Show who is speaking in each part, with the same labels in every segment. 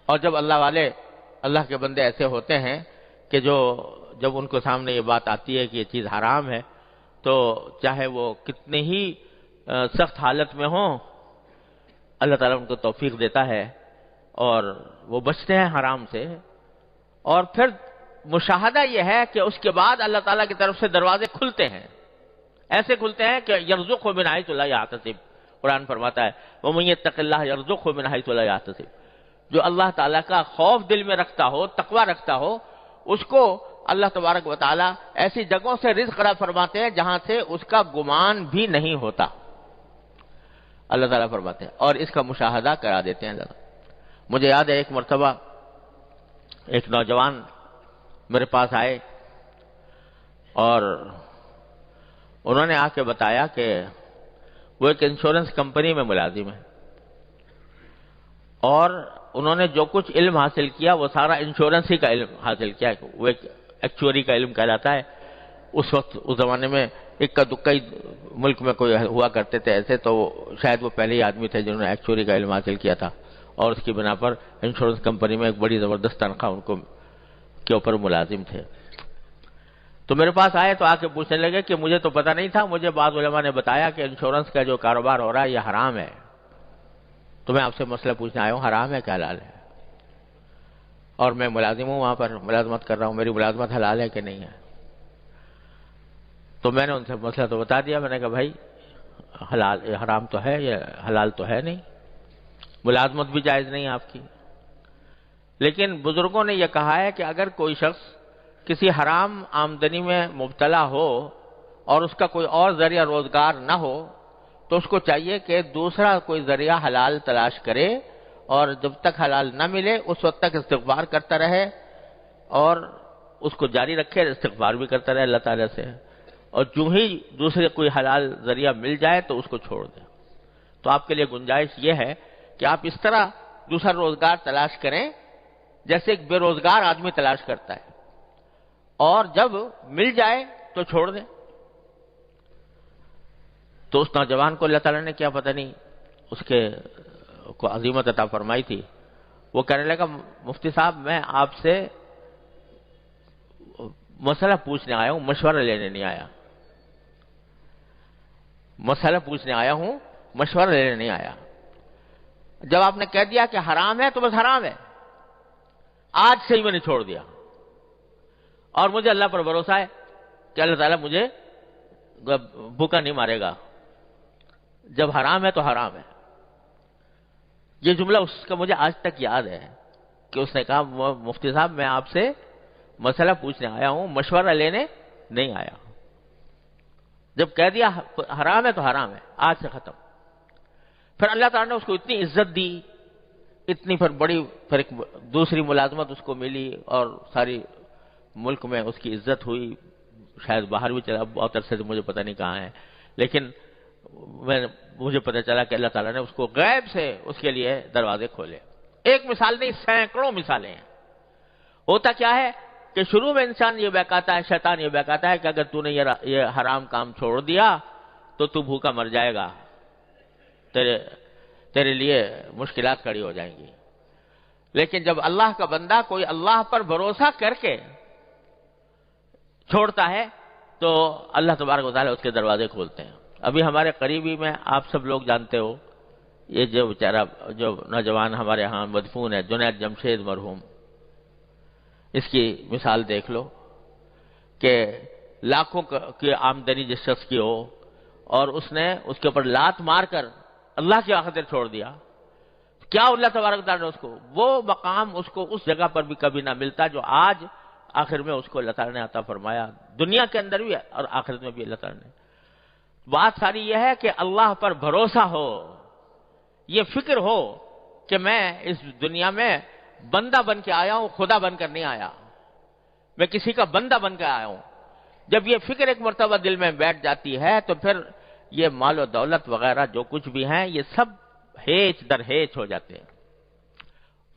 Speaker 1: اور جب اللہ والے، اللہ کے بندے ایسے ہوتے ہیں کہ جب ان کو سامنے یہ بات آتی ہے کہ یہ چیز حرام ہے، تو چاہے وہ کتنے ہی سخت حالت میں ہوں، اللہ تعالیٰ ان کو توفیق دیتا ہے اور وہ بچتے ہیں حرام سے۔ اور پھر مشاہدہ یہ ہے کہ اس کے بعد اللہ تعالیٰ کی طرف سے دروازے کھلتے ہیں، ایسے کھلتے ہیں کہ یرزقہ من حیث لا یحتسب، قرآن فرماتا ہے وَمَن یتق اللہ یرزقہ من حیث لا یحتسب، جو اللہ تعالیٰ کا خوف دل میں رکھتا ہو، تقوی رکھتا ہو، اس کو اللہ تبارک و تعالیٰ ایسی جگہوں سے رزق عطا فرماتے ہیں جہاں سے اس کا گمان بھی نہیں ہوتا، اللہ تعالیٰ فرماتے ہیں، اور اس کا مشاہدہ کرا دیتے ہیں اللہ تعالیٰ۔ مجھے یاد ہے ایک مرتبہ ایک نوجوان میرے پاس آئے اور انہوں نے آ کے بتایا کہ وہ ایک انشورنس کمپنی میں ملازم ہے، اور انہوں نے جو کچھ علم حاصل کیا وہ سارا انشورنس ہی کا علم حاصل کیا، وہ ایک ایکچوری کا علم کہلاتا ہے۔ اس وقت اس زمانے میں اکا دکا ہی ملک میں کوئی ہوا کرتے تھے ایسے، تو شاید وہ پہلے ہی آدمی تھے جنہوں نے ایکچوری کا علم حاصل کیا تھا، اور اس کی بنا پر انشورنس کمپنی میں ایک بڑی زبردست تنخواہ ان کو کے اوپر ملازم تھے۔ تو میرے پاس آئے تو آ کے پوچھنے لگے کہ مجھے تو پتہ نہیں تھا، مجھے بعض علماء نے بتایا کہ انشورنس کا جو کاروبار ہو رہا ہے یہ حرام ہے، تو میں آپ سے مسئلہ پوچھنے آیا ہوں، حرام ہے کہ حلال ہے؟ اور میں ملازم ہوں، وہاں پر ملازمت کر رہا ہوں، میری ملازمت حلال ہے کہ نہیں ہے؟ تو میں نے ان سے مسئلہ تو بتا دیا، میں نے کہا بھائی حلال حرام تو ہے، یہ حلال تو ہے نہیں، ملازمت بھی جائز نہیں آپ کی۔ لیکن بزرگوں نے یہ کہا ہے کہ اگر کوئی شخص کسی حرام آمدنی میں مبتلا ہو اور اس کا کوئی اور ذریعہ روزگار نہ ہو، تو اس کو چاہیے کہ دوسرا کوئی ذریعہ حلال تلاش کرے، اور جب تک حلال نہ ملے اس وقت تک استغفار کرتا رہے اور اس کو جاری رکھے، استغفار بھی کرتا رہے اللہ تعالیٰ سے، اور جو ہی دوسرے کوئی حلال ذریعہ مل جائے تو اس کو چھوڑ دیں۔ تو آپ کے لیے گنجائش یہ ہے کہ آپ اس طرح دوسرا روزگار تلاش کریں جیسے ایک بے روزگار آدمی تلاش کرتا ہے، اور جب مل جائے تو چھوڑ دیں۔ تو اس نوجوان کو اللہ تعالیٰ نے کیا پتہ نہیں اس کے کو عظیمت عطا فرمائی تھی، وہ کہنے لگا مفتی صاحب میں آپ سے مسئلہ پوچھنے آیا ہوں، مشورہ لینے نہیں آیا، مسئلہ پوچھنے آیا ہوں، مشورہ لینے نہیں آیا۔ جب آپ نے کہہ دیا کہ حرام ہے تو بس حرام ہے، آج سے ہی میں نے چھوڑ دیا، اور مجھے اللہ پر بھروسہ ہے کہ اللہ تعالیٰ مجھے بھوکا نہیں مارے گا، جب حرام ہے تو حرام ہے۔ یہ جملہ اس کا مجھے آج تک یاد ہے کہ اس نے کہا مفتی صاحب میں آپ سے مسئلہ پوچھنے آیا ہوں، مشورہ لینے نہیں آیا، جب کہہ دیا حرام ہے تو حرام ہے، آج سے ختم۔ پھر اللہ تعالیٰ نے اس کو اتنی عزت دی، اتنی پھر ایک دوسری ملازمت اس کو ملی، اور ساری ملک میں اس کی عزت ہوئی، شاید باہر بھی چلا، بہت عرصے سے مجھے پتہ نہیں کہاں ہے، لیکن مجھے پتہ چلا کہ اللہ تعالیٰ نے اس کو غیب سے اس کے لیے دروازے کھولے۔ ایک مثال نہیں، سینکڑوں مثالیں ہیں۔ ہوتا کیا ہے کہ شروع میں انسان یہ بہکاتا ہے، شیطان یہ بہکاتا ہے کہ اگر تو نے یہ حرام کام چھوڑ دیا تو تو بھوکا مر جائے گا، تیرے لیے مشکلات کھڑی ہو جائیں گی۔ لیکن جب اللہ کا بندہ کوئی اللہ پر بھروسہ کر کے چھوڑتا ہے تو اللہ تبارک و تعالیٰ اس کے دروازے کھولتے ہیں۔ ابھی ہمارے قریبی میں آپ سب لوگ جانتے ہو، یہ جو بیچارہ جو نوجوان ہمارے ہاں مدفون ہے، جنید جمشید مرحوم، اس کی مثال دیکھ لو کہ لاکھوں کی آمدنی جس شخص کی ہو اور اس نے اس کے اوپر لات مار کر اللہ کی خاطر چھوڑ دیا، کیا اللہ تبارک تعالیٰ نے اس کو وہ مقام اس کو اس جگہ پر بھی کبھی نہ ملتا جو آج آخر میں اس کو اللہ تعالیٰ نے عطا فرمایا، دنیا کے اندر بھی اور آخرت میں بھی اللہ تعالیٰ نے۔ بات ساری یہ ہے کہ اللہ پر بھروسہ ہو، یہ فکر ہو کہ میں اس دنیا میں بندہ بن کے آیا ہوں، خدا بن کر نہیں آیا، میں کسی کا بندہ بن کے آیا ہوں۔ جب یہ فکر ایک مرتبہ دل میں بیٹھ جاتی ہے تو پھر یہ مال و دولت وغیرہ جو کچھ بھی ہیں یہ سب ہیچ در ہیچ ہو جاتے ہیں۔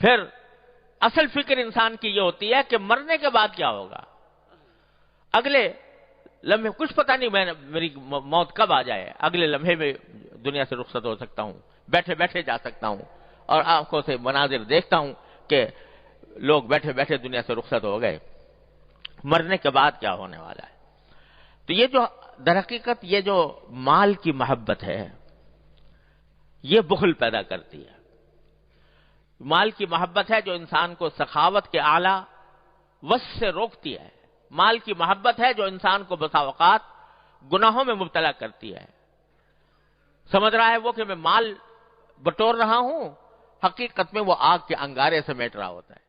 Speaker 1: پھر اصل فکر انسان کی یہ ہوتی ہے کہ مرنے کے بعد کیا ہوگا، اگلے لمحے کچھ پتہ نہیں میری موت کب آ جائے، اگلے لمحے میں دنیا سے رخصت ہو سکتا ہوں، بیٹھے بیٹھے جا سکتا ہوں، اور آنکھوں سے مناظر دیکھتا ہوں کہ لوگ بیٹھے بیٹھے دنیا سے رخصت ہو گئے، مرنے کے بعد کیا ہونے والا ہے؟ تو یہ جو در حقیقت یہ جو مال کی محبت ہے یہ بخل پیدا کرتی ہے۔ مال کی محبت ہے جو انسان کو سخاوت کے اعلیٰ وصف سے روکتی ہے۔ مال کی محبت ہے جو انسان کو بسا اوقات گناہوں میں مبتلا کرتی ہے۔ سمجھ رہا ہے وہ کہ میں مال بٹور رہا ہوں، حقیقت میں وہ آگ کے انگارے سمیٹ رہا ہوتا ہے۔